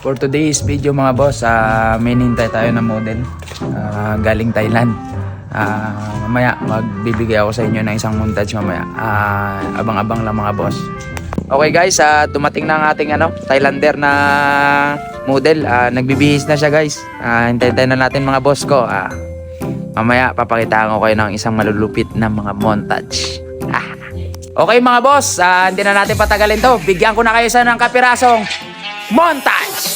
For today's video mga boss, may nintay tayo ng model galing Thailand. Mamaya magbibigay ako sa inyo ng isang montage mamaya. Abang-abang lang mga boss. Okay guys, dumating na ang ating Thailander na model. Nagbibihis na siya guys. Hintayin na natin mga boss ko. Mamaya papakitaan ko kayo ng isang malulupit na mga montage. Okay mga boss, hindi na natin patagalin to. Bigyan ko na kayo sa ng kapirasong montage!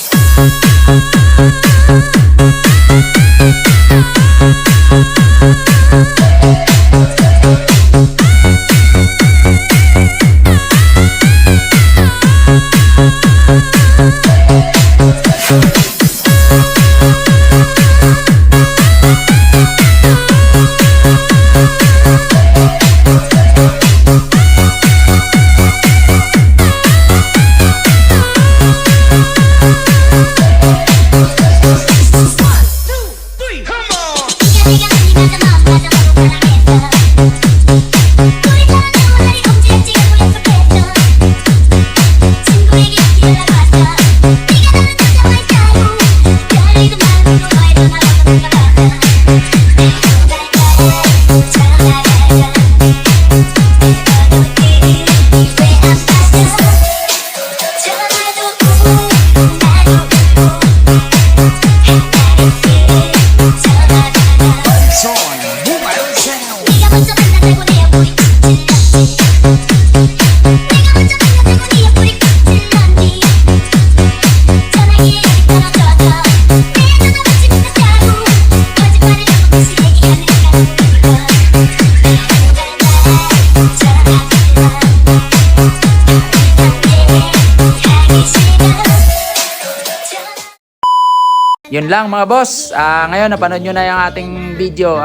Yun lang mga boss. Ngayon napanood nyo na yung ating video.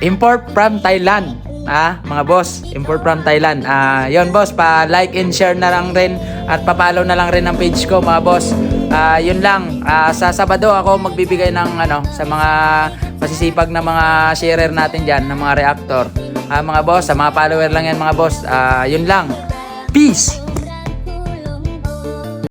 Import from Thailand. Mga boss, import from Thailand. Yun boss, pa-like and share na lang rin at pa-follow na lang rin ang page ko mga boss. Yun lang. Sa Sabado ako magbibigay ng sa mga masisipag na mga sharer natin diyan, ng mga reactor. Mga boss, sa mga follower lang yan mga boss. Yun lang. Peace.